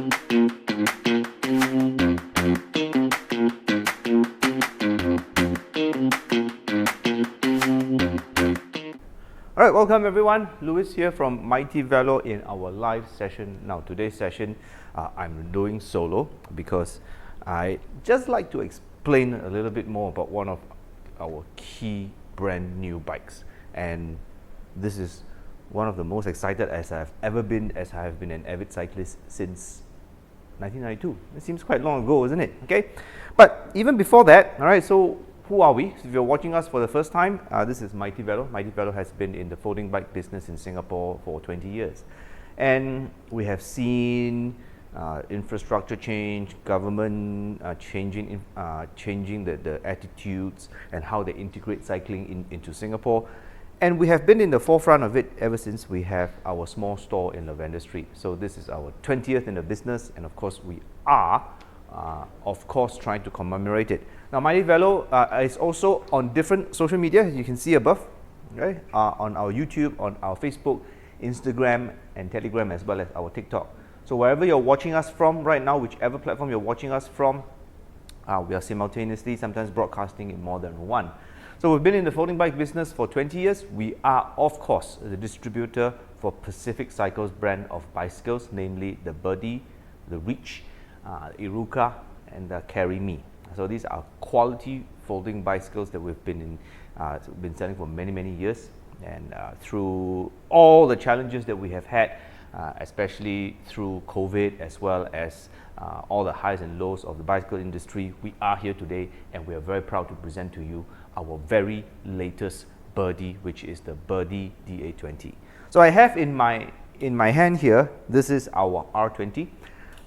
Alright, welcome everyone. Louis here from Mighty Velo in our live session. Now today's session I'm doing solo because I just like to explain a little bit more about one of our key brand new bikes, and this is one of the most excited as I've ever been, as I have been an avid cyclist since 1992. It seems quite long ago, isn't it? Okay, but even before that, alright, so who are we? If you're watching us for the first time, this is Mighty Velo. Mighty Velo has been in the folding bike business in Singapore for 20 years. And we have seen infrastructure change, government changing the attitudes and how they integrate cycling into Singapore. And we have been in the forefront of it ever since we have our small store in Lavender Street. So this is our 20th in the business, and of course we are trying to commemorate it. Now, Mighty Velo is also on different social media, as you can see above, okay? On our YouTube, on our Facebook, Instagram, and Telegram, as well as our TikTok. So wherever you're watching us from right now, whichever platform you're watching us from, we are simultaneously sometimes broadcasting in more than one. So we've been in the folding bike business for 20 years. We are, of course, the distributor for Pacific Cycles brand of bicycles, namely the Birdy, the Reach, Iruka, and the Carry Me. So these are quality folding bicycles that we've been selling for many years, and through all the challenges that we have had, especially through COVID, as well as all the highs and lows of the bicycle industry, we are here today, and we are very proud to present to you our very latest Birdy, which is the Birdy DA20. So I have in my hand here, this is our R20.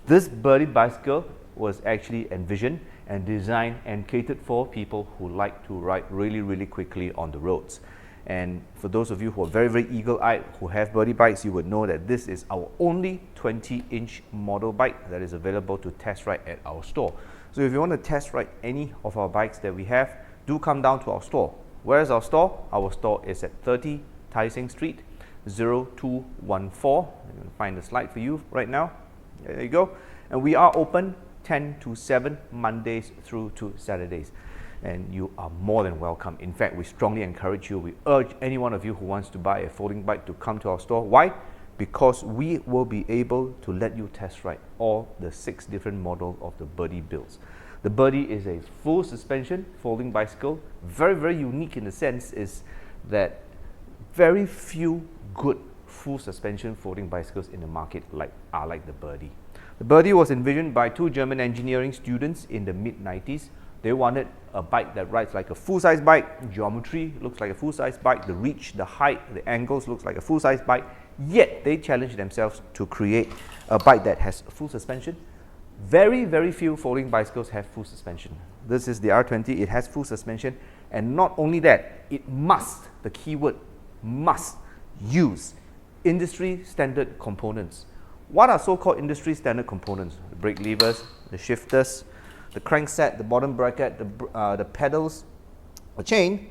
This Birdy bicycle was actually envisioned and designed and catered for people who like to ride really quickly on the roads. And for those of you who are very eagle-eyed, who have Birdy bikes, you would know that this is our only 20-inch model bike that is available to test ride at our store. So if you want to test ride any of our bikes that we have, do come down to our store. Where is our store? Our store is at 30 Tai Seng Street, 0214. I'm going to find the slide for you right now. There you go. And we are open 10 to 7 Mondays through to Saturdays, and you are more than welcome. In fact, we strongly encourage you, we urge any one of you who wants to buy a folding bike to come to our store. Why? Because we will be able to let you test ride all the 6 different models of the Birdy builds. The Birdy is a full suspension folding bicycle. Very unique in the sense is that very few good full suspension folding bicycles in the market are like the Birdy. The Birdy was envisioned by 2 German engineering students in the mid-90s. They wanted a bike that rides like a full-size bike, geometry looks like a full-size bike, the reach, the height, the angles looks like a full-size bike, yet they challenged themselves to create a bike that has full suspension. Very few folding bicycles have full suspension. This is the R20, it has full suspension, and not only that, it must, the keyword, must use industry standard components. What are so-called industry standard components? The brake levers, the shifters, the crankset, the bottom bracket, the pedals, the chain,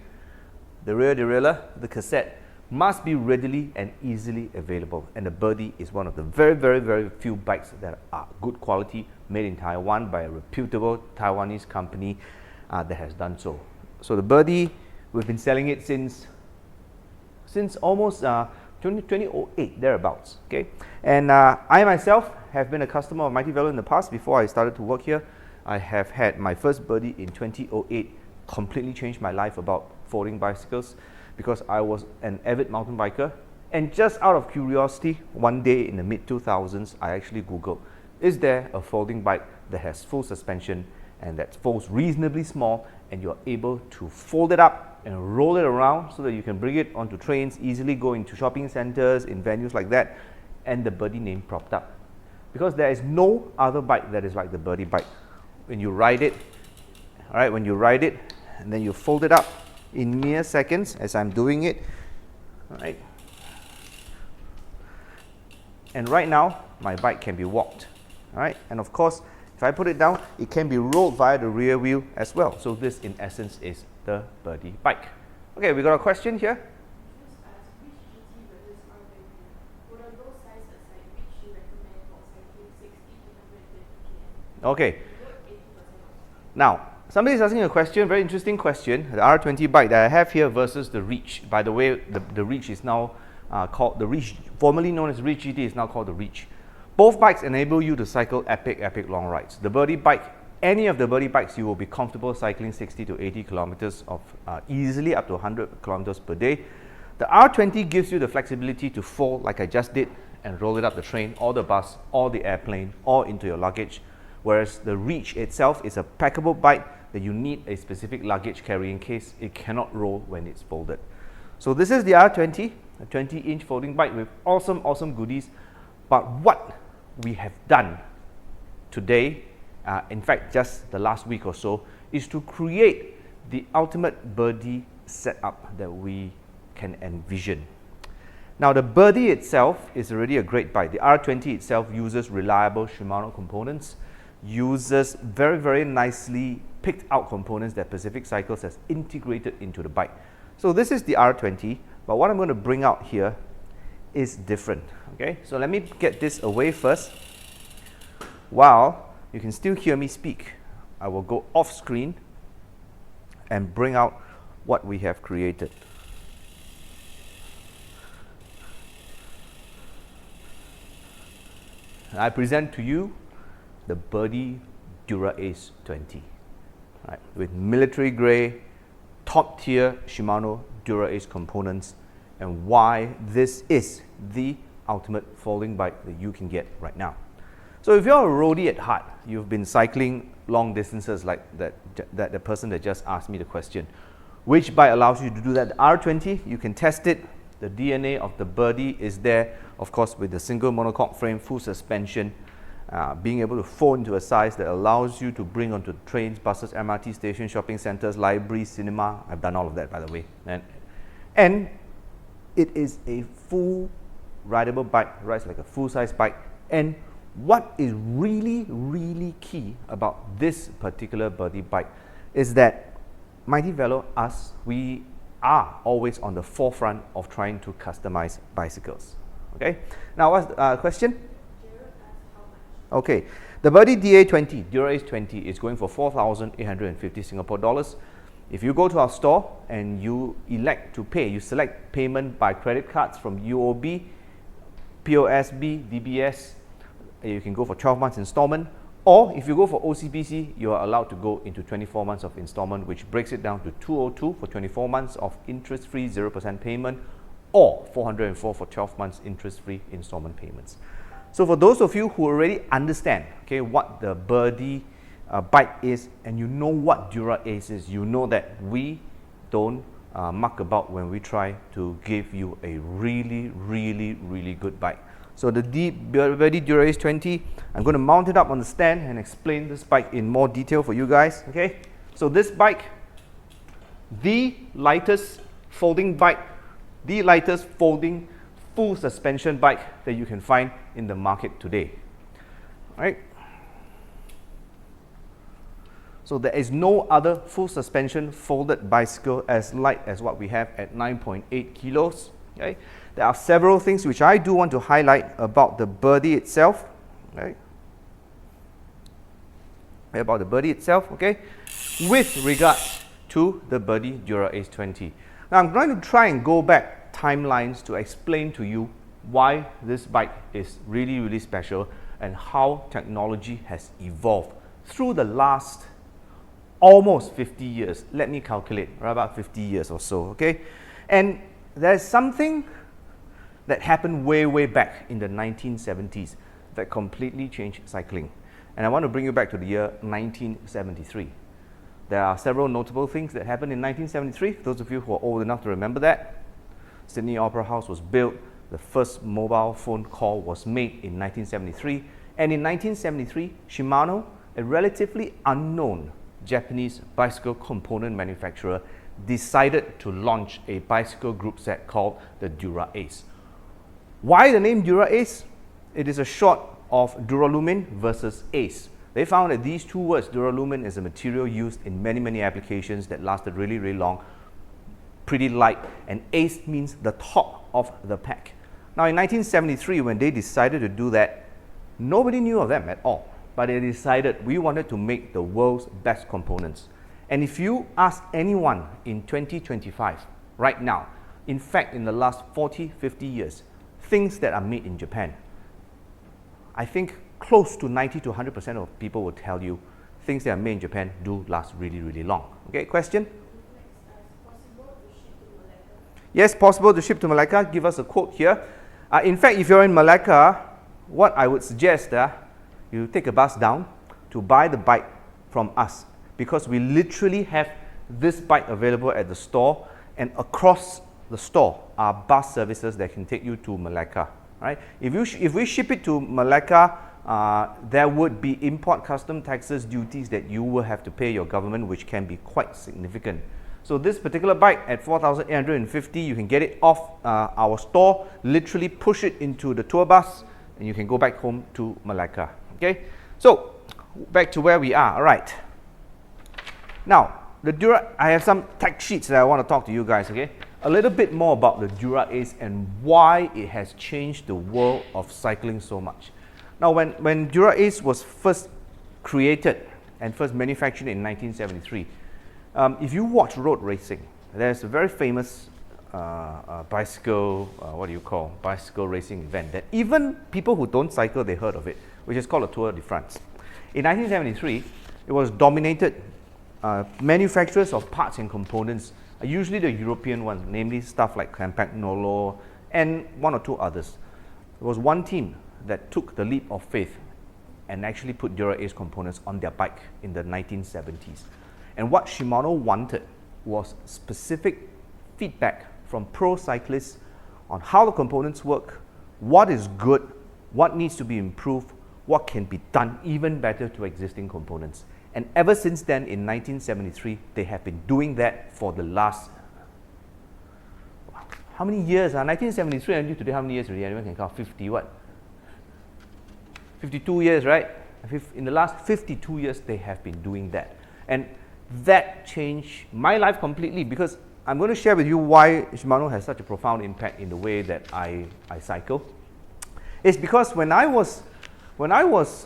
the rear derailleur, the cassette must be readily and easily available. And the Birdy is one of the very few bikes that are good quality, made in Taiwan by a reputable Taiwanese company that has done so. So the Birdy, we've been selling it since almost 2008, thereabouts, okay? And I myself have been a customer of Mighty Velo in the past. Before I started to work here, I have had my first Birdy in 2008, completely changed my life about folding bicycles, because I was an avid mountain biker, and just out of curiosity, one day in the mid-2000s, I actually Googled, is there a folding bike that has full suspension and that folds reasonably small, and you're able to fold it up and roll it around so that you can bring it onto trains, easily go into shopping centers, in venues like that, and the Birdy name propped up. Because there is no other bike that is like the Birdy bike. When you ride it, all right, when you ride it, and then you fold it up in mere seconds, as I'm doing it, all right. And right now, my bike can be walked, all right. And of course, if I put it down, it can be rolled via the rear wheel as well. So this, in essence, is the Birdy bike. Okay, we got a question here. Okay. Now, somebody's asking a question, very interesting question. The R20 bike that I have here versus the Reach. By the way, the Reach is now called the Reach, formerly known as Reach GT, is now called the Reach. Both bikes enable you to cycle epic long rides. The Birdy bike, any of the Birdy bikes, you will be comfortable cycling 60 to 80 kilometers of easily up to 100 kilometers per day. The R20 gives you the flexibility to fold like I just did and roll it up the train or the bus or the airplane or into your luggage. Whereas the Reach itself is a packable bike that you need a specific luggage carrying case. It cannot roll when it's folded. So this is the R20, a 20-inch folding bike with awesome goodies. But what we have done today, in fact just the last week or so, is to create the ultimate Birdy setup that we can envision. Now the Birdy itself is already a great bike. The R20 itself uses reliable Shimano components, uses very nicely picked out components that Pacific Cycles has integrated into the bike. So this is the R20, but what I'm going to bring out here is different. Okay, so let me get this away first. While you can still hear me speak, I will go off screen and bring out what we have created. I present to you the Birdy Dura-Ace 20, right, with military grey, top tier Shimano Dura-Ace components, and why this is the ultimate folding bike that you can get right now. So if you're a roadie at heart, you've been cycling long distances like the person that just asked me the question, which bike allows you to do that? The R20, you can test it. The DNA of the Birdy is there, of course, with the single monocoque frame, full suspension, being able to fold into a size that allows you to bring onto trains, buses, MRT stations, shopping centers, libraries, cinema. I've done all of that, by the way. And it is a full rideable bike, rides like a full-size bike. And what is really key about this particular Birdy bike is that Mighty Velo, we are always on the forefront of trying to customize bicycles. Okay, now what's the question? Okay, the Birdy DA20, Dura-Ace 20 is going for 4,850 Singapore dollars. If you go to our store and you elect to pay, you select payment by credit cards from UOB, POSB, DBS, you can go for 12 months installment, or if you go for OCBC, you are allowed to go into 24 months of installment, which breaks it down to 202 for 24 months of interest-free 0% payment, or 404 for 12 months interest-free installment payments. So for those of you who already understand, okay, what the Birdy bike is, and you know what Dura-Ace is, you know that we don't muck about when we try to give you a really good bike. So the Birdy Dura-Ace 20, I'm going to mount it up on the stand and explain this bike in more detail for you guys. Okay, so this bike, the lightest folding bike, the lightest folding full suspension bike that you can find in the market today. All right. So there is no other full suspension folded bicycle as light as what we have at 9.8 kilos. Okay. There are several things which I do want to highlight about the Birdy itself. Okay. About the Birdy itself, okay, with regards to the Birdy Dura-Ace 20. Now I'm going to try and go back timelines to explain to you why this bike is really special and how technology has evolved through the last almost 50 years. Let me calculate, right about 50 years or so, okay? And there's something that happened way back in the 1970s that completely changed cycling. And I want to bring you back to the year 1973. There are several notable things that happened in 1973. Those of you who are old enough to remember that, Sydney Opera House was built. The first mobile phone call was made in 1973. And in 1973, Shimano, a relatively unknown Japanese bicycle component manufacturer, decided to launch a bicycle group set called the Dura-Ace. Why the name Dura-Ace? It is a short of Duralumin versus Ace. They found that these two words, Duralumin, is a material used in many applications that lasted really long, pretty light, and Ace means the top of the pack. Now in 1973, when they decided to do that, nobody knew of them at all. but they decided we wanted to make the world's best components. And if you ask anyone in 2025, right now, in fact, in the last 40, 50 years, things that are made in Japan, I think close to 90 to 100% of people will tell you things that are made in Japan do last really, really long. Okay, question? Yes, possible to ship to Malacca. Give us a quote here. In fact, if you're in Malacca, what I would suggest, you take a bus down to buy the bike from us, because we literally have this bike available at the store, and across the store are bus services that can take you to Malacca. Right? If we ship it to Malacca, there would be import custom taxes, duties that you will have to pay your government, which can be quite significant. So this particular bike at 4,850, you can get it off our store, literally push it into the tour bus, and you can go back home to Malacca. Okay, so back to where we are. All right. Now, I have some tech sheets that I want to talk to you guys. Okay, a little bit more about the Dura-Ace and why it has changed the world of cycling so much. Now, when Dura-Ace was first created and first manufactured in 1973, if you watch road racing, there's a very famous bicycle racing event that even people who don't cycle, they heard of it, which is called the Tour de France. In 1973, it was dominated. Manufacturers of parts and components are usually the European ones, namely stuff like Campagnolo and one or two others. There was one team that took the leap of faith and actually put Dura-Ace components on their bike in the 1970s. And what Shimano wanted was specific feedback from pro cyclists on how the components work, what is good, what needs to be improved, what can be done even better to existing components. And ever since then, in 1973, they have been doing that for the last, how many years? 1973 until today, how many years already? Anyone can count? 50 what? 52 years, right? In the last 52 years, they have been doing that. And that changed my life completely, because I'm going to share with you why Shimano has such a profound impact in the way that I cycle. It's because when I was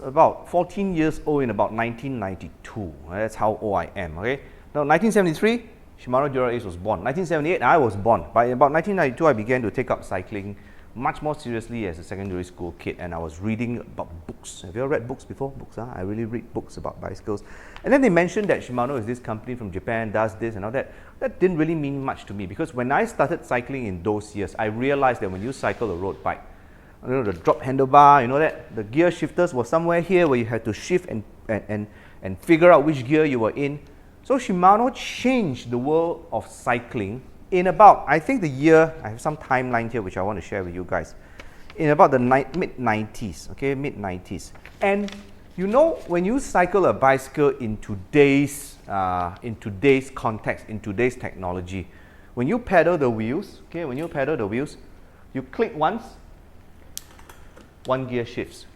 about 14 years old in about 1992, that's how old I am, okay? Now, 1973, Shimano Dura-Ace was born. 1978, I was born. By about 1992, I began to take up cycling much more seriously as a secondary school kid, and I was reading about books. Have you ever read books before? Books, huh? I really read books about bicycles. And then they mentioned that Shimano is this company from Japan, does this and all that. That didn't really mean much to me, because when I started cycling in those years, I realized that when you cycle a road bike, you know, the drop handlebar, you know that, the gear shifters were somewhere here where you had to shift and figure out which gear you were in. So Shimano changed the world of cycling in about, I think the year, I have some timeline here which I want to share with you guys, in about the mid-90s, okay, mid-90s. And you know, when you cycle a bicycle in today's context, in today's technology, when you pedal the wheels, okay, you click once, one gear shifts.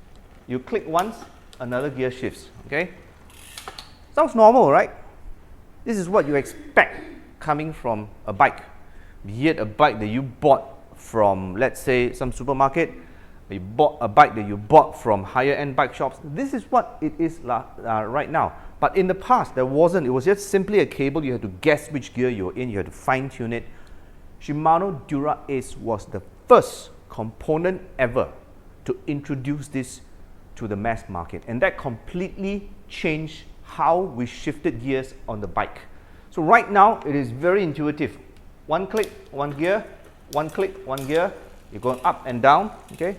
You click once, another gear shifts, okay? Sounds normal, right? This is what you expect coming from a bike, be it a bike that you bought from, let's say, some supermarket, you bought a bike that you bought from higher end bike shops. This is what it is right now. But in the past, there wasn't. It was just simply a cable. You had to guess which gear you were in. You had to fine tune it. Shimano Dura-Ace was the first component ever to introduce this to the mass market, and that completely changed how we shifted gears on the bike. So right now, it is very intuitive. One click, one gear, one click, one gear. You're going up and down, okay?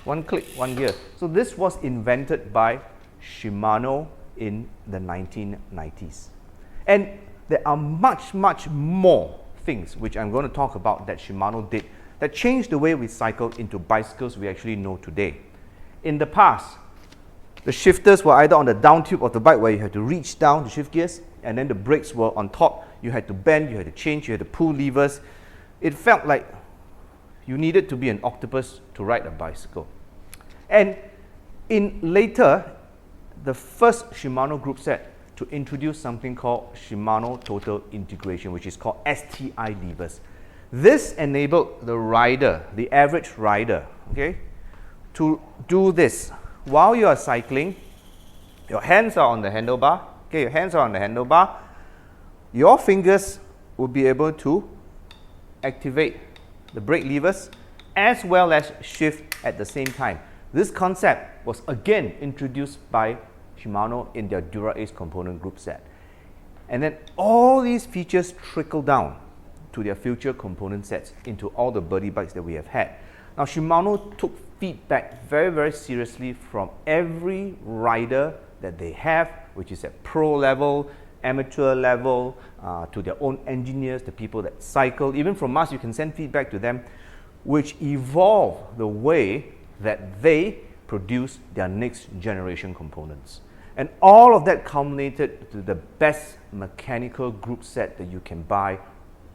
One click, one gear. So this was invented by Shimano in the 1990s. And there are much, much more things which I'm going to talk about that Shimano did that changed the way we cycle into bicycles we actually know today. In the past, the shifters were either on the down tube of the bike where you had to reach down to shift gears, and then the brakes were on top. You had to bend, you had to change, you had to pull levers. It felt like you needed to be an octopus to ride a bicycle. And later, the first Shimano group set to introduce something called Shimano Total Integration, which is called STI levers. This enabled the rider, the average rider, okay, to do this while you are cycling, your hands are on the handlebar. Okay, your hands are on the handlebar. Your fingers will be able to activate the brake levers as well as shift at the same time. This concept was again introduced by Shimano in their Dura-Ace component group set. And then all these features trickle down to their future component sets into all the Birdy bikes that we have had. Now, Shimano took feedback very seriously from every rider that they have, which is at pro level, amateur level, to their own engineers, the people that cycle. Even from us, you can send feedback to them, which evolve the way that they produce their next generation components. And all of that culminated to the best mechanical group set that you can buy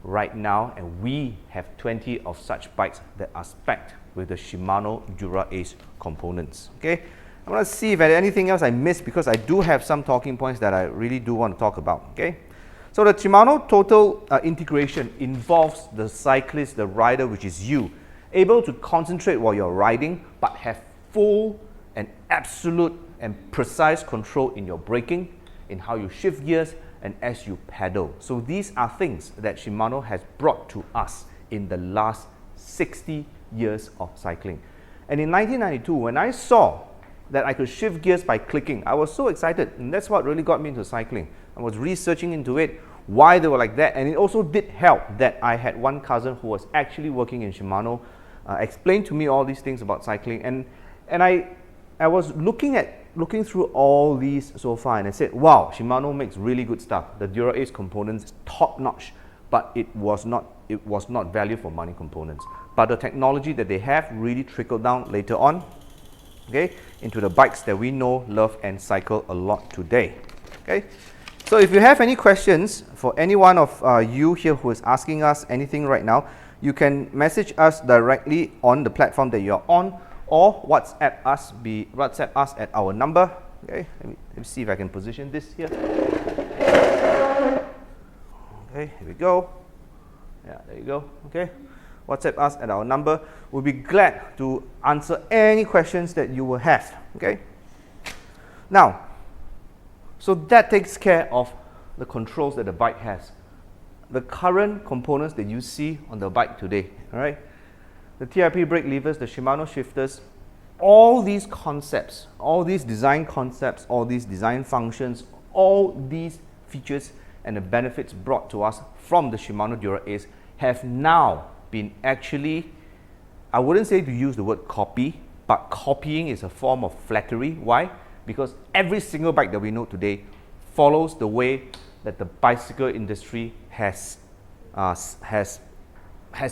right now, and we have 20 of such bikes that are spec'd with the Shimano Dura-Ace components. Okay, I want to see if there's anything else I missed, because I do have some talking points that I really do want to talk about. Okay, so the Shimano total integration involves the cyclist, the rider, which is you, able to concentrate while you're riding, but have full and absolute and precise control in your braking, in how you shift gears, and as you pedal. So these are things that Shimano has brought to us in the last 60 years of cycling. And in 1992, when I saw that I could shift gears by clicking, I was so excited, and that's what really got me into cycling. I was researching into it, why they were like that, and it also did help that I had one cousin who was actually working in Shimano, explained to me all these things about cycling, and I was looking through all these so far, and I said, wow, Shimano makes really good stuff. The Dura-Ace components, top notch, but it was not value for money components. But the technology that they have really trickled down later on, okay, into the bikes that we know, love, and cycle a lot today. Okay, so if you have any questions for any one of you here who is asking us anything right now, you can message us directly on the platform that you're on, or WhatsApp us at our number. Okay, let me see if I can position this here. Okay, here we go. Yeah, there you go. Okay, WhatsApp us at our number. We'll be glad to answer any questions that you will have. Okay, now, so that takes care of the controls that the bike has. The current components that you see on the bike today, all right? The TRP brake levers, the Shimano shifters, all these concepts, all these design concepts, all these design functions, all these features and the benefits brought to us from the Shimano Dura-Ace have now been actually, I wouldn't say to use the word copy, but copying is a form of flattery. Why? Because every single bike that we know today follows the way that the bicycle industry has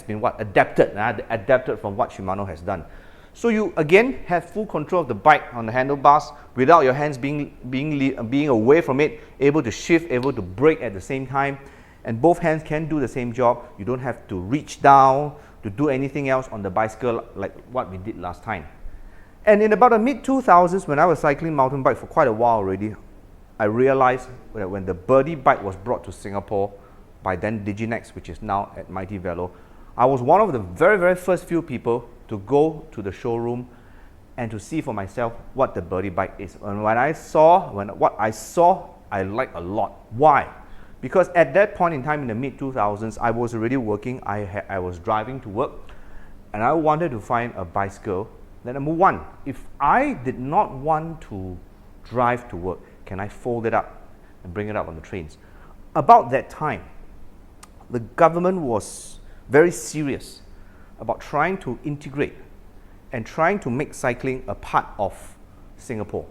been adapted from what Shimano has done. So you again have full control of the bike on the handlebars without your hands being away from it, able to shift, able to brake at the same time, and both hands can do the same job. You don't have to reach down to do anything else on the bicycle like what we did last time. And in about the mid-2000s, when I was cycling mountain bike for quite a while already, I realized that when the Birdy bike was brought to Singapore by then Diginex, which is now at Mighty Velo, I was one of the very first few people to go to the showroom and to see for myself what the Birdy bike is. And what I saw, I liked a lot. Why? Because at that point in time in the mid-2000s, I was already working, I was driving to work, and I wanted to find a bicycle that, number one, if I did not want to drive to work, can I fold it up and bring it up on the trains? About that time, the government was very serious about trying to integrate and trying to make cycling a part of Singapore.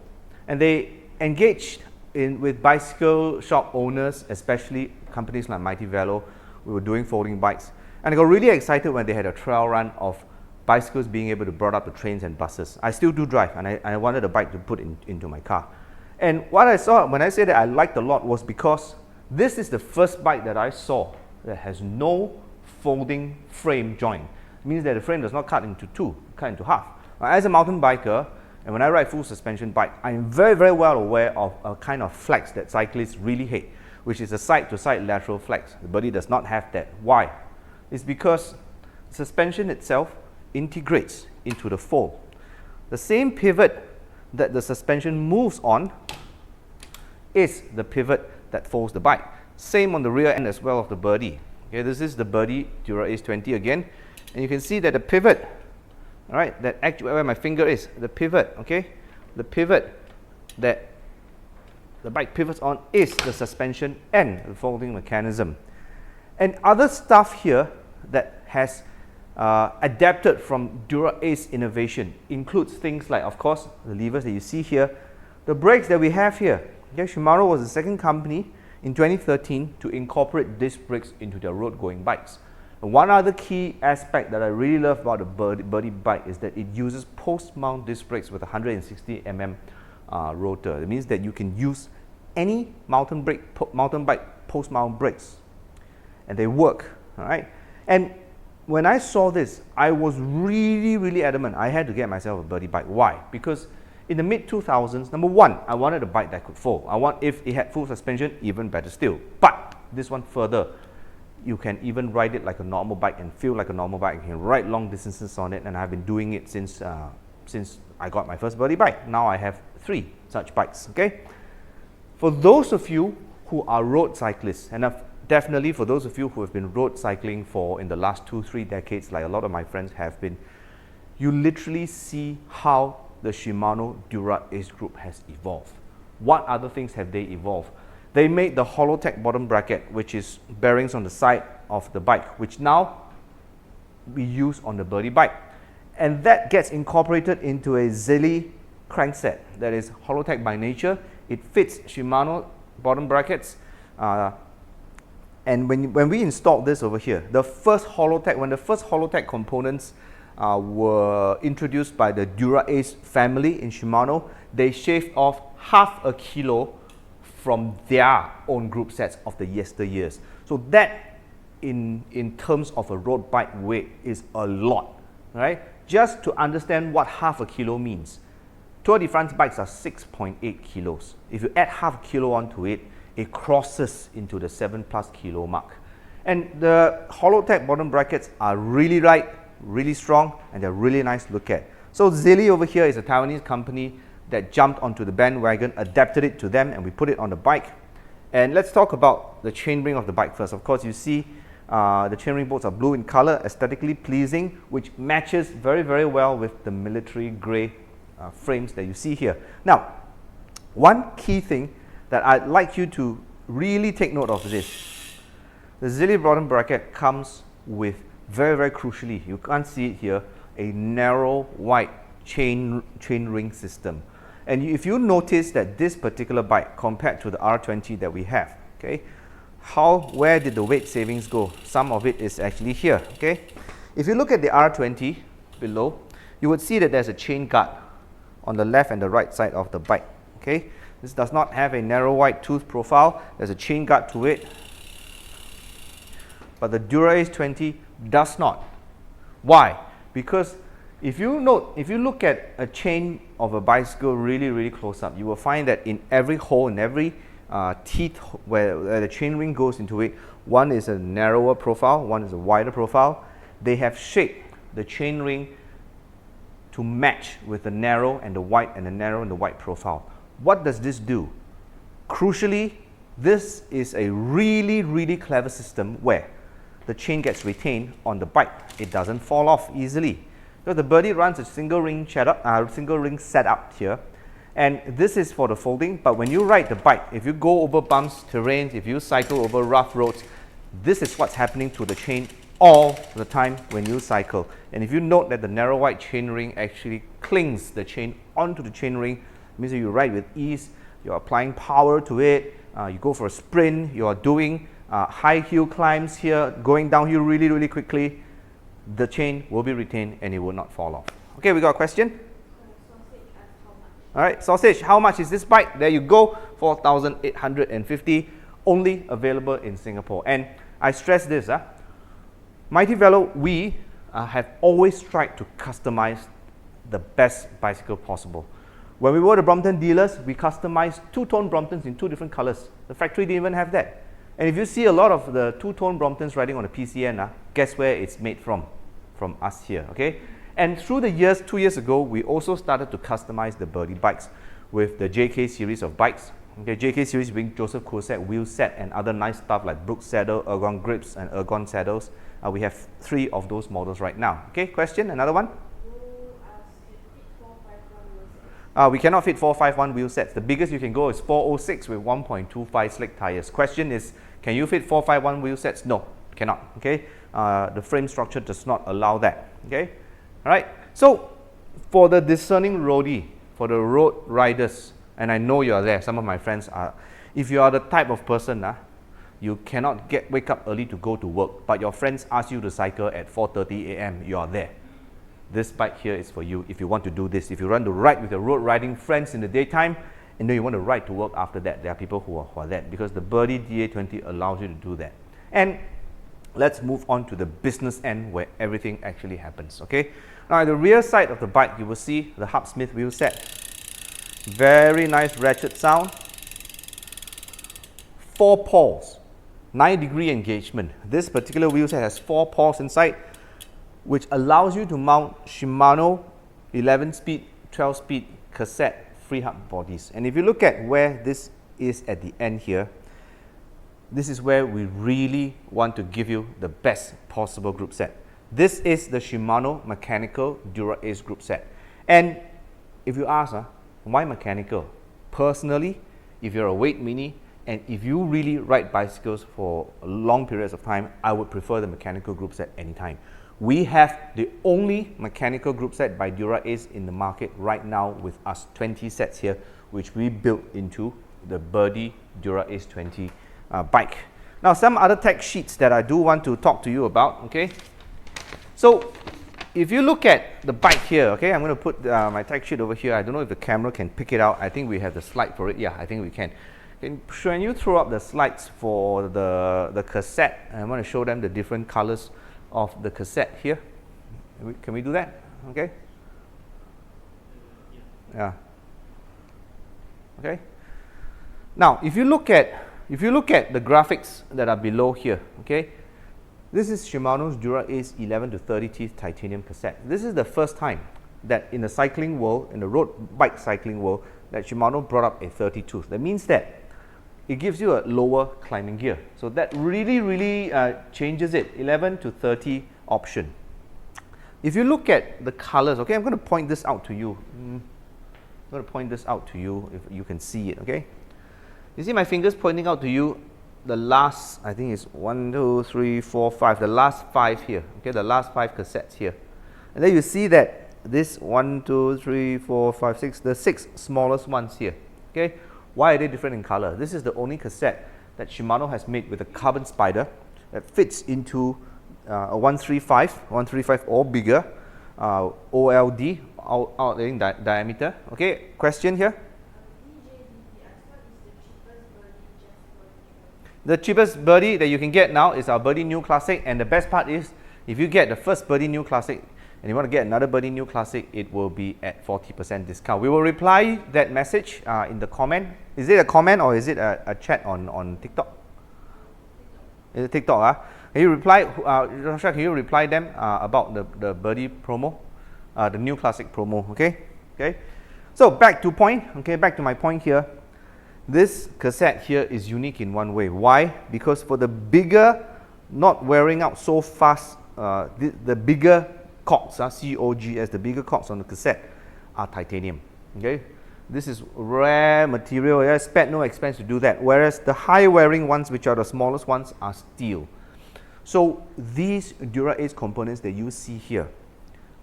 And they engaged with bicycle shop owners, especially companies like Mighty Velo. We were doing folding bikes. And I got really excited when they had a trial run of bicycles being able to brought up the trains and buses. I still do drive, and I wanted a bike to put into my car. And what I saw when I say that I liked a lot was because this is the first bike that I saw that has no folding frame joint. It means that the frame does not cut into two, cut into half. As a mountain biker, and when I ride full suspension bike, I am very well aware of a kind of flex that cyclists really hate, which is a side-to-side lateral flex. The Birdy does not have that. Why? It's because suspension itself integrates into the fold. The same pivot that the suspension moves on is the pivot that folds the bike. Same on the rear end as well of the Birdy. Okay, this is the Birdy Dura-Ace 20 again, and you can see that the pivot, all right, that actually where my finger is, the pivot, okay, the pivot that the bike pivots on is the suspension and the folding mechanism. And other stuff here that has adapted from Dura-Ace innovation includes things like, of course, the levers that you see here, the brakes that we have here. Okay, Shimano was the second company in 2013 to incorporate disc brakes into their road-going bikes. And one other key aspect that I really love about the Birdy bike is that it uses post-mount disc brakes with a 160 mm rotor. It means that you can use any mountain bike post-mount brakes, and they work. All right. And when I saw this, I was really adamant I had to get myself a Birdy bike. Why? Because in the mid-2000s, number one, I wanted a bike that could fold. If it had full suspension, even better still. But this one further, you can even ride it like a normal bike and feel like a normal bike. You can ride long distances on it, and I've been doing it since I got my first Birdy bike. Now I have 3 such bikes. Okay. For those of you who are road cyclists, and definitely for those of you who have been road cycling for in the last 2-3 decades, like a lot of my friends have been, you literally see how the Shimano Dura-Ace group has evolved. What other things have they evolved? They made the Holotech bottom bracket, which is bearings on the side of the bike, which now we use on the Birdy bike. And that gets incorporated into a Zilli crankset that is Holotech by nature. It fits Shimano bottom brackets. And when we installed this over here, when the first Holotech components were introduced by the Dura-Ace family in Shimano, they shaved off half a kilo from their own group sets of the yesteryears. So that in terms of a road bike weight is a lot, right? Just to understand what half a kilo means. Tour de France bikes are 6.8 kilos. If you add half a kilo onto it, it crosses into the 7+ kilo mark. And the Holotech bottom brackets are really light, really strong, and they're really nice to look at. So Zilli over here is a Taiwanese company that jumped onto the bandwagon, adapted it to them, and we put it on the bike. And let's talk about the chainring of the bike first. Of course, you see the chainring bolts are blue in color, aesthetically pleasing, which matches very well with the military grey frames that you see here. Now, one key thing that I'd like you to really take note of is this. The Zilli bottom bracket comes with very crucially, you can't see it here, a narrow white chain ring system. And if you notice that this particular bike compared to the R20 that we have, okay, where did the weight savings go? Some of it is actually here. Okay, if you look at the R20 below, you would see that there's a chain guard on the left and the right side of the bike. Okay, this does not have a narrow white tooth profile. There's a chain guard to it, but the Dura-Ace 20 does not. Why? Because if you look at a chain of a bicycle really close up, you will find that in every hole, in every teeth where the chain ring goes into it, one is a narrower profile, one is a wider profile. They have shaped the chain ring to match with the narrow and the wide, and the narrow and the wide profile. What does this do? Crucially, this is a really clever system where the chain gets retained on the bike. It doesn't fall off easily. So the Birdy runs a single ring setup here, and this is for the folding. But when you ride the bike, if you go over bumps, terrains, if you cycle over rough roads, this is what's happening to the chain all the time when you cycle. And if you note that the narrow white chain ring actually clings the chain onto the chain ring, it means that you ride with ease, you're applying power to it, you go for a sprint, you are doing high hill climbs here, going downhill really quickly, the chain will be retained and it will not fall off. Okay, we got a question? All right, Sausage, how much is this bike? There you go, 4,850, only available in Singapore. And I stress this, Mighty Velo, we have always tried to customize the best bicycle possible. When we were the Brompton dealers, we customized two-tone Bromptons in 2 different colors. The factory didn't even have that. And if you see a lot of the two-tone Bromptons riding on the PCN, guess where it's made from? From us here, okay? And through the years, 2 years ago, we also started to customize the Birdy bikes with the JK series of bikes. Okay, JK series being Joseph Courset wheel set and other nice stuff like Brook saddle, ergon grips, and ergon saddles. We have 3 of those models right now. Okay, question? Another one? We cannot fit 451 wheel sets. The biggest you can go is 406 with 1.25 slick tires. Question is, can you fit 451 wheel sets? No, cannot. Okay, the frame structure does not allow that. Okay, all right. So for the discerning roadie, for the road riders, and I know you are there. Some of my friends are. If you are the type of person, you cannot wake up early to go to work, but your friends ask you to cycle at 4:30 a.m. You are there. This bike here is for you if you want to do this. If you want to ride with your road riding friends in the daytime, and then you want to ride to work after that, there are people who are that, because the Birdy DA20 allows you to do that. And let's move on to the business end where everything actually happens. Okay. Now at the rear side of the bike, you will see the Hub Smith wheel set. Very nice ratchet sound. 4 pawls, 9-degree engagement. This particular wheel set has 4 pawls inside, which allows you to mount Shimano 11-speed, 12-speed cassette free hub bodies. And if you look at where this is at the end here, this is where we really want to give you the best possible group set. This is the Shimano mechanical Dura-Ace group set. And if you ask, why mechanical? Personally, if you're a weight mini and if you really ride bicycles for long periods of time, I would prefer the mechanical group set anytime. We have the only mechanical group set by Dura-Ace in the market right now with us 20 sets here, which we built into the Birdy Dura-Ace 20 bike. Now some other tech sheets that I do want to talk to you about. Okay, so if you look at the bike here, okay, I'm going to put my tech sheet over here. I don't know if the camera can pick it out. I think we have the slide for it. Yeah, I think we can. Can you throw up the slides for the cassette? I want to show them the different colors of the cassette here. Can we do that? Okay. Yeah. Okay. Now, if you look at the graphics that are below here, okay, this is Shimano's Dura-Ace 11 to 30 teeth titanium cassette. This is the first time that in the cycling world, in the road bike cycling world, that Shimano brought up a 30 tooth. That means that it gives you a lower climbing gear. So that really changes it, 11 to 30 option. If you look at the colors, okay, I'm going to point this out to you. I'm going to point this out to you if you can see it, okay? You see my fingers pointing out to you the last, I think it's 1, 2, 3, 4, 5, the last 5 here, okay, the last 5 cassettes here. And then you see that this 1, 2, 3, 4, 5, 6, the 6 smallest ones here, okay? Why are they different in color? This is the only cassette that Shimano has made with a carbon spider that fits into a 135 or bigger OLD, outletting diameter. Okay, question here? The cheapest Birdy that you can get now is our Birdy New Classic, and the best part is if you get the first Birdy New Classic and you want to get another Birdy New Classic, it will be at 40% discount. We will reply that message in the comment. Is it a comment or is it a chat on TikTok? Is it TikTok? Can you reply, Joshua, can you reply them about the Birdy promo, the New Classic promo, okay? Okay. So back to point, okay, back to my point here. This cassette here is unique in one way. Why? Because for the bigger, not wearing out so fast, the bigger cogs, C-O-G-S, the bigger cogs on the cassette are titanium. Okay, this is rare material. Yeah, spared no expense to do that. Whereas the high wearing ones, which are the smallest ones, are steel. So these Dura-Ace components that you see here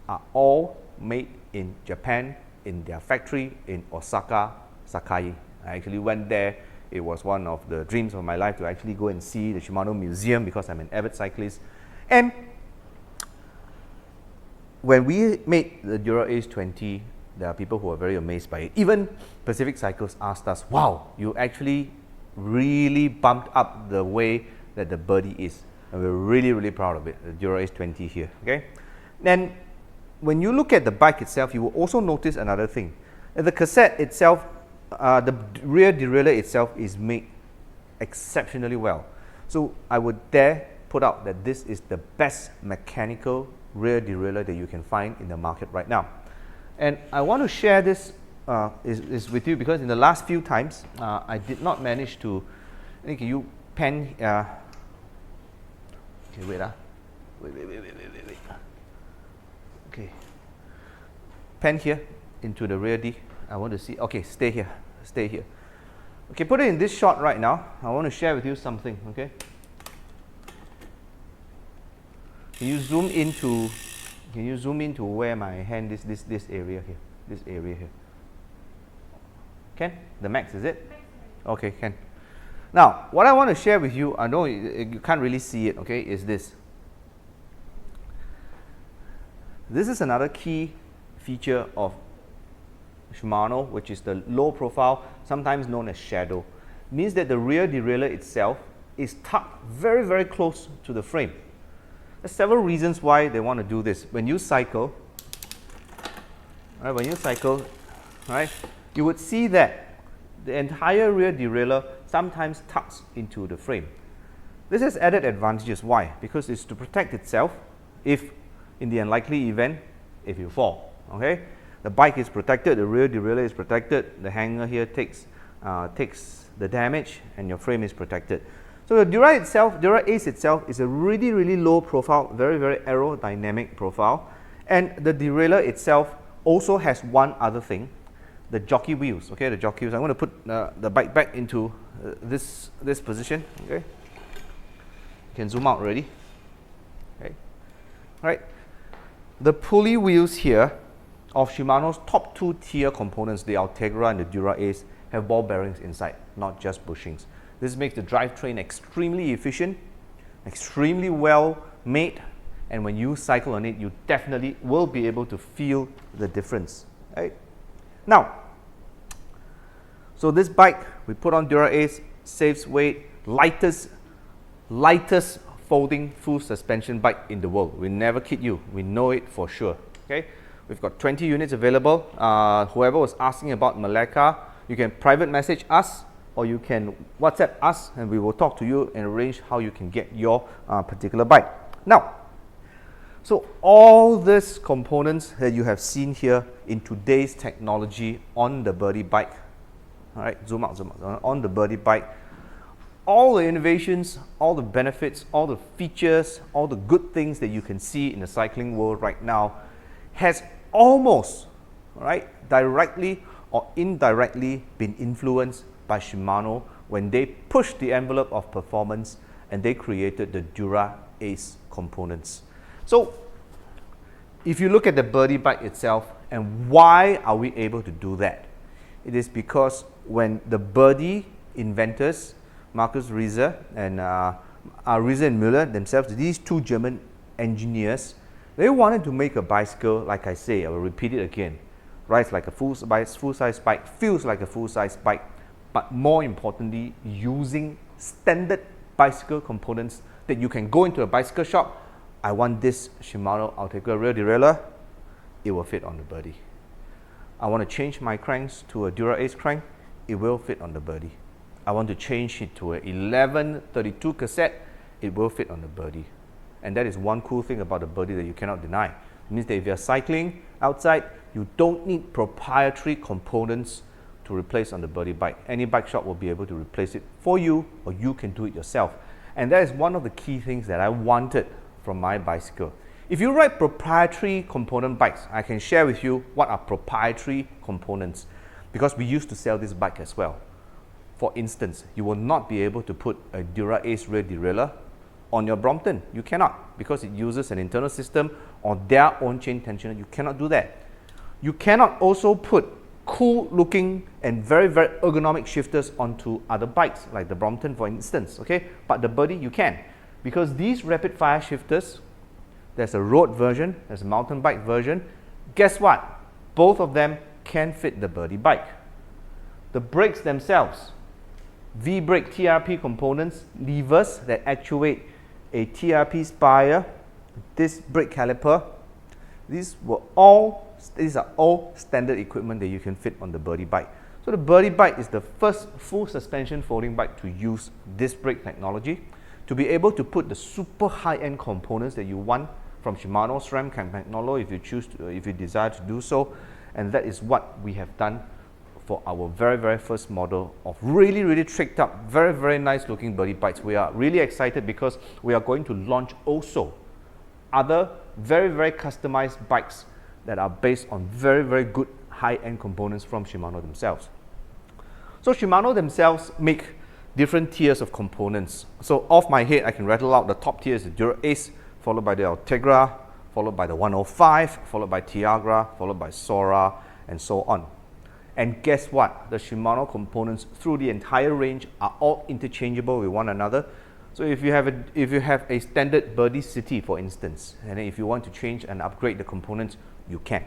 are all made in Japan, in their factory in Osaka, Sakai. I actually went there. It was one of the dreams of my life to actually go and see the Shimano Museum because I'm an avid cyclist. And when we made the Dura-Ace 20, there are people who are very amazed by it. Even Pacific Cycles asked us, wow, you actually really bumped up the way that the Birdy is. And we're really proud of it, the Dura-Ace 20 here, okay? Then when you look at the bike itself, you will also notice another thing. The cassette itself, the rear derailleur itself is made exceptionally well. So I would dare put out that this is the best mechanical rear derailleur that you can find in the market right now. And I want to share this is with you because in the last few times I did not manage to. Can you pan? Okay, wait, wait. Okay, pan here into the rear D. I want to see. Okay, stay here. Okay, put it in this shot right now. I want to share with you something. Okay, can you zoom into where my hand is? This area here. This area here. Can the max is it? Okay, can. Now, what I want to share with you, I know you can't really see it. Okay, is this. This is another key feature of Shimano, which is the low profile, sometimes known as shadow. Means that the rear derailleur itself is tucked very, very close to the frame. There's several reasons why they want to do this. When you cycle, right, you would see that the entire rear derailleur sometimes tucks into the frame. This has added advantages. Why? Because it's to protect itself if, in the unlikely event, if you fall. Okay, the bike is protected, the rear derailleur is protected, the hanger here takes the damage, and your frame is protected. So the Dura-Ace itself is a really, really low profile, very, very aerodynamic profile, and the derailleur itself also has one other thing, the jockey wheels. Okay, the jockey wheels. I'm going to put the bike back into this position. Okay, you can zoom out already. Okay, all right. The pulley wheels here of Shimano's top two tier components, the Ultegra and the Dura-Ace, have ball bearings inside, not just bushings. This makes the drivetrain extremely efficient, extremely well made, and when you cycle on it, you definitely will be able to feel the difference. Right? Now, so this bike we put on Dura-Ace, saves weight, lightest folding full suspension bike in the world. We never kid you, we know it for sure. Okay, we've got 20 units available. Whoever was asking about Malacca, you can private message us or you can WhatsApp us and we will talk to you and arrange how you can get your particular bike. Now, so all these components that you have seen here in today's technology on the Birdy bike, all right, zoom out, on the Birdy bike, all the innovations, all the benefits, all the features, all the good things that you can see in the cycling world right now has almost, right, directly or indirectly been influenced by Shimano when they pushed the envelope of performance and they created the Dura-Ace components. So if you look at the Birdy bike itself, and why are we able to do that? It is because when the Birdy inventors, Markus Rieser and Müller themselves, these two German engineers, they wanted to make a bicycle, like I say, I will repeat it again, rides like a full-size bike, feels like a full-size bike, but more importantly, using standard bicycle components that you can go into a bicycle shop. I want this Shimano Ultegra rear derailleur, it will fit on the Birdy. I want to change my cranks to a Dura-Ace crank, it will fit on the Birdy. I want to change it to a 1132 cassette, it will fit on the Birdy. And that is one cool thing about the Birdy that you cannot deny. It means that if you're cycling outside, you don't need proprietary components to replace on the Birdy bike. Any bike shop will be able to replace it for you, or you can do it yourself. And that is one of the key things that I wanted from my bicycle. If you ride proprietary component bikes, I can share with you what are proprietary components, because we used to sell this bike as well. For instance, you will not be able to put a Dura-Ace rear derailleur on your Brompton. You cannot, because it uses an internal system or their own chain tensioner. You cannot do that. You cannot also put cool looking and very, very ergonomic shifters onto other bikes, like the Brompton for instance, okay? But the Birdy you can, because these rapid fire shifters, there's a road version, there's a mountain bike version. Guess what? Both of them can fit the Birdy bike. The brakes themselves, V-brake TRP components, levers that actuate a TRP spire, this brake caliper, these are all standard equipment that you can fit on the Birdy bike. So the Birdy bike is the first full suspension folding bike to use this brake technology, to be able to put the super high-end components that you want from Shimano, SRAM, Campagnolo if you choose to, if you desire to do so. And that is what we have done for our very first model of really tricked up, very nice looking Birdy bikes. We are really excited because we are going to launch also other very customized bikes that are based on very good high-end components from Shimano themselves. So Shimano themselves make different tiers of components. So off my head I can rattle out the top tier is the Dura-Ace, followed by the Ultegra, followed by the 105, followed by Tiagra, followed by Sora, and so on. And guess what? The Shimano components through the entire range are all interchangeable with one another. So if you have a standard Birdy City, for instance, and if you want to change and upgrade the components, you can.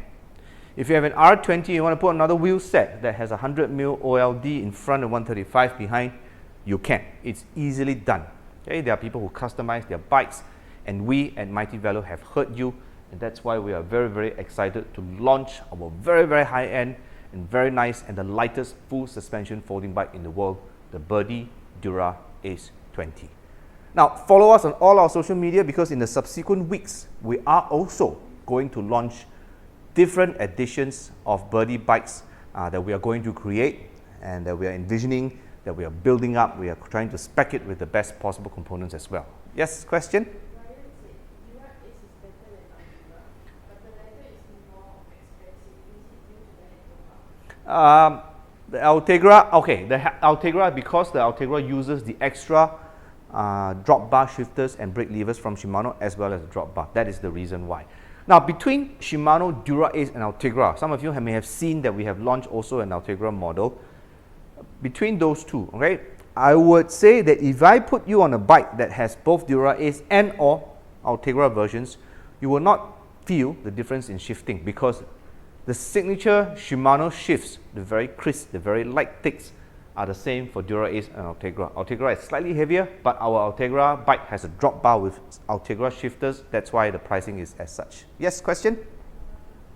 If you have an R20, you want to put another wheel set that has 100mm OLD in front and 135 behind, you can. It's easily done. Okay? There are people who customize their bikes, and we at Mighty Velo have heard you, and that's why we are very excited to launch our very high-end and very nice and the lightest full suspension folding bike in the world, the Birdy Dura-Ace 20. Now follow us on all our social media, because in the subsequent weeks we are also going to launch different editions of Birdy bikes that we are going to create and that we are envisioning, that we are building up. We are trying to spec it with the best possible components as well. Yes, question? The Ultegra, okay, the Ultegra, because the Ultegra uses the extra drop bar shifters and brake levers from Shimano as well as the drop bar. That is the reason why. Now between Shimano Dura-Ace and Ultegra, some of you may have seen that we have launched also an Ultegra model. Between those two, okay, I would say that if I put you on a bike that has both Dura-Ace and or Ultegra versions, you will not feel the difference in shifting, because the signature Shimano shifts, the very crisp, the very light ticks, are the same for Dura-Ace and Ultegra. Ultegra is slightly heavier, but our Ultegra bike has a drop bar with Ultegra shifters. That's why the pricing is as such. Yes, question?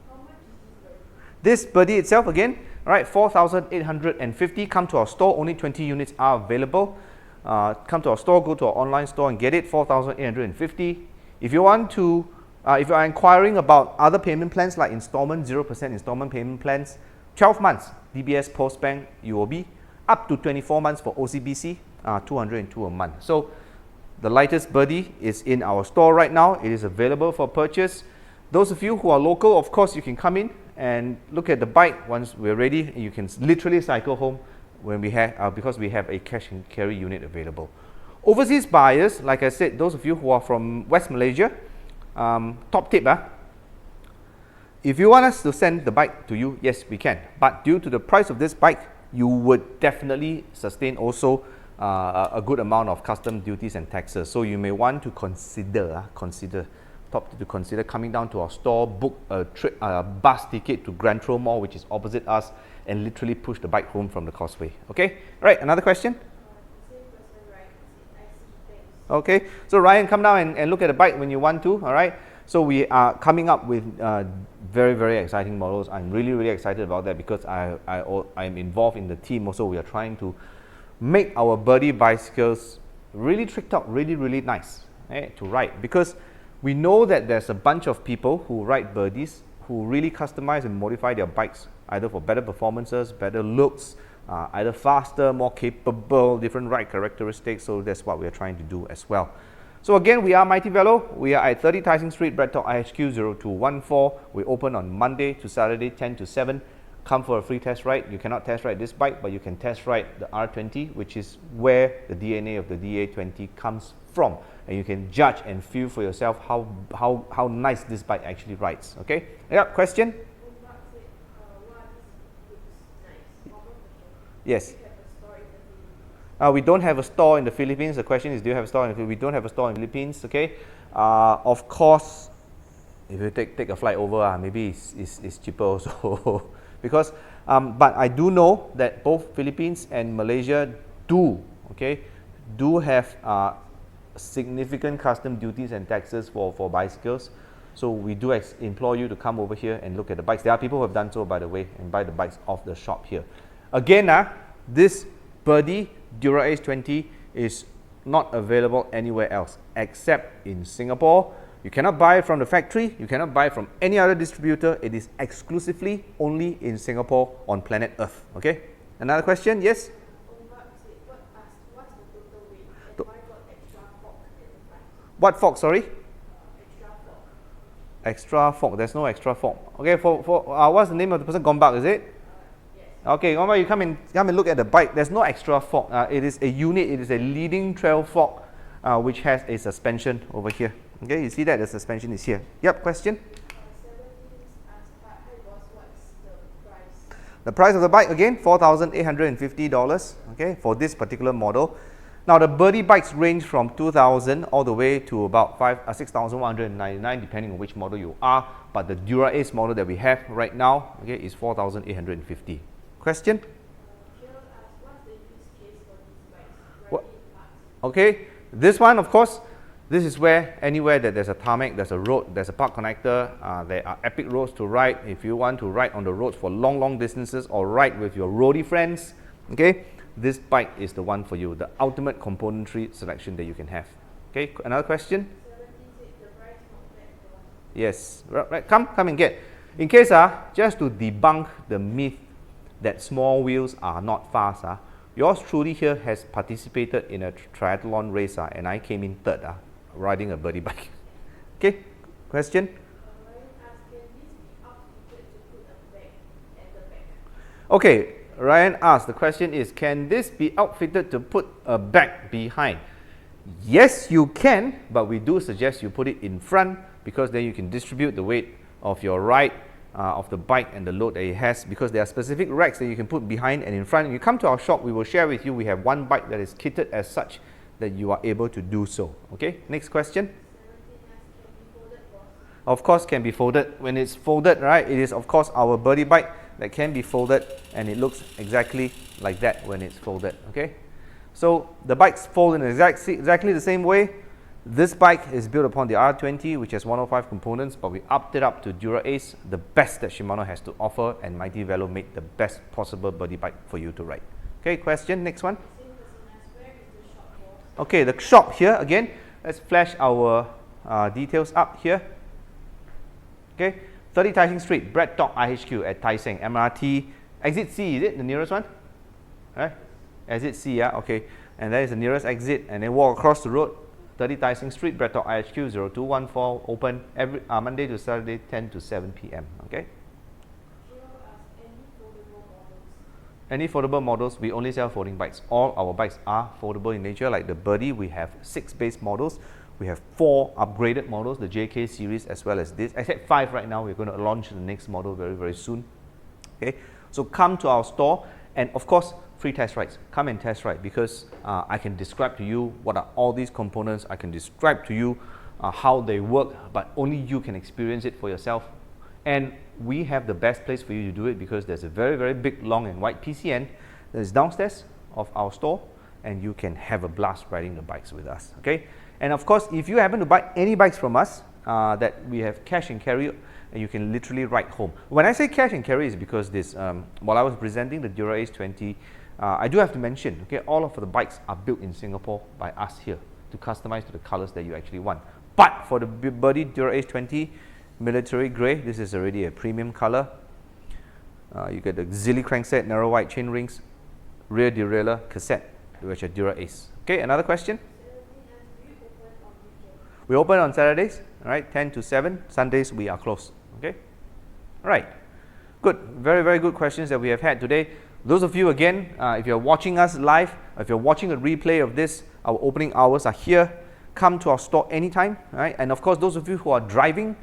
How much is this Birdy itself again, all right, 4,850. Come to our store, only 20 units are available. Come to our store, go to our online store and get it, 4,850. If you want to, if you are inquiring about other payment plans like installment, 0% installment payment plans, 12 months DBS Post Bank UOB, up to 24 months for OCBC, 202 a month. So the lightest Birdy is in our store right now. It is available for purchase. Those of you who are local, of course, you can come in and look at the bike. Once we're ready, you can literally cycle home when we have, because we have a cash and carry unit available. Overseas buyers, like I said, those of you who are from West Malaysia, top tip, if you want us to send the bike to you, yes, we can. But due to the price of this bike, you would definitely sustain also a good amount of custom duties and taxes. So you may want to consider coming down to our store, book a bus ticket to Grand Tro Mall, which is opposite us, and literally push the bike home from the causeway. Okay? All right, another question? Okay, so Ryan, come down and look at the bike when you want to, all right? So we are coming up with very exciting models. I'm really excited about that, because I'm involved in the team also. We are trying to make our Birdy bicycles really tricked out, really nice to ride, because we know that there's a bunch of people who ride Birdies who really customize and modify their bikes, either for better performances, better looks, either faster, more capable, different ride characteristics. So that's what we are trying to do as well. So again, we are Mighty Velo. We are at 30 Tai Seng Street, BreadTalk IHQ 0214. We open on Monday to Saturday, 10 to 7. Come for a free test ride. You cannot test ride this bike, but you can test ride the R20, which is where the DNA of the DA20 comes from. And you can judge and feel for yourself how nice this bike actually rides. Okay? Yeah, question? Yes. We don't have a store in the Philippines. The question is, do you have a store in the Philippines? We don't have a store in the Philippines. Okay. Of course, if you take a flight over, maybe it's cheaper also. Because, but I do know that both Philippines and Malaysia do have significant custom duties and taxes for bicycles. So we do implore you to come over here and look at the bikes. There are people who have done so, by the way, and buy the bikes off the shop here. Again, this Birdy Dura-Ace 20 is not available anywhere else except in Singapore, You cannot buy it from the factory, you cannot buy it from any other distributor. It is exclusively only in Singapore on planet Earth. Okay? Another question? Yes? What's the total weight? And why got extra fork at the front? What fork, sorry? Extra fork. Extra fork. There's no extra fork. Okay, what's the name of the person? Gombak, is it? Yes. Okay, Gombak, you come and look at the bike. There's no extra fork. It is a unit. It is a leading trail fork, which has a suspension over here. Okay, you see that the suspension is here. Yep, question? 17 asked, hi boss, what's the price? The price of the bike again, $4,850. Okay, for this particular model. Now the Birdy bikes range from 2,000 all the way to about 6,199, depending on which model you are. But the Dura-Ace model that we have right now, okay, is 4,850. Question? Jill asked, what's the use case for these bikes? What? Riding parts. Okay, this one, of course, this is where anywhere that there's a tarmac, there's a road, there's a park connector, there are epic roads to ride. If you want to ride on the roads for long distances or ride with your roadie friends, okay, this bike is the one for you, the ultimate componentry selection that you can have. Okay, another question? 17 said the price not bad boss. Yes, right, come and get. In case, just to debunk the myth that small wheels are not fast, yours truly here has participated in a triathlon race, and I came in third, riding a Birdy bike. Okay, question? Ryan asked, can this be outfitted to put a bag at the back? Okay, Ryan asked, the question is, can this be outfitted to put a bag behind? Yes, you can, but we do suggest you put it in front, because then you can distribute the weight of your ride, of the bike and the load that it has, because there are specific racks that you can put behind and in front. If you come to our shop, we will share with you, we have one bike that is kitted as such that you are able to do so. Okay, next question. 17 asked, can be folded boss? Of course can be folded. When it's folded, right, it is of course our Birdy bike that can be folded, and it looks exactly like that when it's folded. Okay, so the bikes fold in exactly the same way. This bike is built upon the R20, which has 105 components, but we upped it up to Dura-Ace, the best that Shimano has to offer, and Mighty Velo made the best possible Birdy bike for you to ride. Okay, question, next one. Same person asked, where is the shop boss? Okay, the shop here again. Let's flash our details up here. Okay, 30 Tai Seng Street, BreadTalk IHQ at Tai Seng, MRT, exit C, is it the nearest one? Right? Exit C, yeah, okay. And that is the nearest exit, and then walk across the road, 30 Tai Seng Street, BreadTalk IHQ 0214, open every Monday to Saturday, 10 to 7 p.m. Okay? Jill asked, any foldable models? Any foldable models, we only sell folding bikes. All our bikes are foldable in nature. Like the Birdy, we have 6 base models. We have 4 upgraded models, the JK series as well as this. Except 5 right now. We're going to launch the next model very soon. Okay, so come to our store, and of course, free test rides. Come and test ride, because I can describe to you what are all these components. I can describe to you how they work, but only you can experience it for yourself. And we have the best place for you to do it, because there's a very big, long and wide PCN that is downstairs of our store, and you can have a blast riding the bikes with us. Okay, and of course, if you happen to buy any bikes from us that we have cash and carry, and you can literally ride home. When I say cash and carry, is because this while I was presenting the Dura-Ace 20, I do have to mention, okay, all of the bikes are built in Singapore by us here to customize to the colors that you actually want. But for the Birdy Dura-Ace 20 military grey, this is already a premium color. You get the Zilly crankset, narrow white chain rings, rear derailleur, cassette, which are Dura-Ace. Okay, another question? 17 asked, do you open on weekends? We open on Saturdays, all right, 10 to 7. Sundays we are closed. Okay, all right, good, very good questions that we have had today. Those of you, again, if you're watching us live, if you're watching a replay of this, our opening hours are here. Come to our store anytime, right? And of course, those of you who are driving,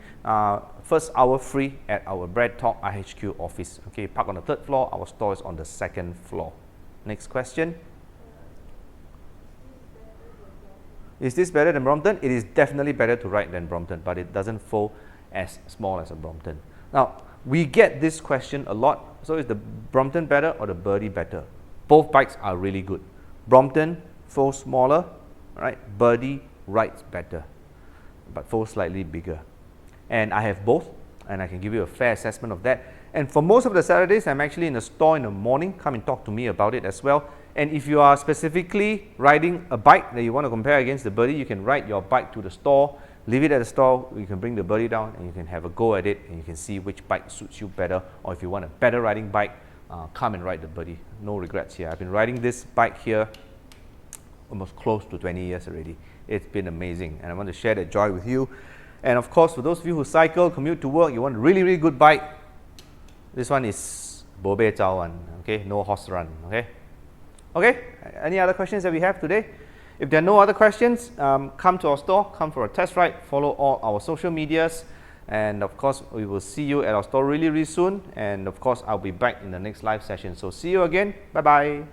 first hour free at our BreadTalk IHQ office. Okay, park on the 3rd floor. Our store is on the 2nd floor. Next question. Is this better than Brompton? It is definitely better to ride than Brompton, but it doesn't fold as small as a Brompton. Now, we get this question a lot. So is the Brompton better or the Birdy better? Both bikes are really good. Brompton folds smaller, right? Birdy rides better, but folds slightly bigger. And I have both, and I can give you a fair assessment of that. And for most of the Saturdays, I'm actually in the store in the morning. Come and talk to me about it as well. And if you are specifically riding a bike that you want to compare against the Birdy, you can ride your bike to the store. leave it at the store, you can bring the Birdy down and you can have a go at it and you can see which bike suits you better, or if you want a better riding bike, come and ride the Birdy. No regrets here. I've been riding this bike here almost close to 20 years already. It's been amazing and I want to share that joy with you. And of course, for those of you who cycle, commute to work, you want a really, really good bike, this one is bo bei zhao one, okay? No horse run, okay? Okay, any other questions that we have today? If there are no other questions, come to our store, come for a test ride, follow all our social medias, and of course, we will see you at our store really, really soon. And of course, I'll be back in the next live session. So see you again. Bye-bye.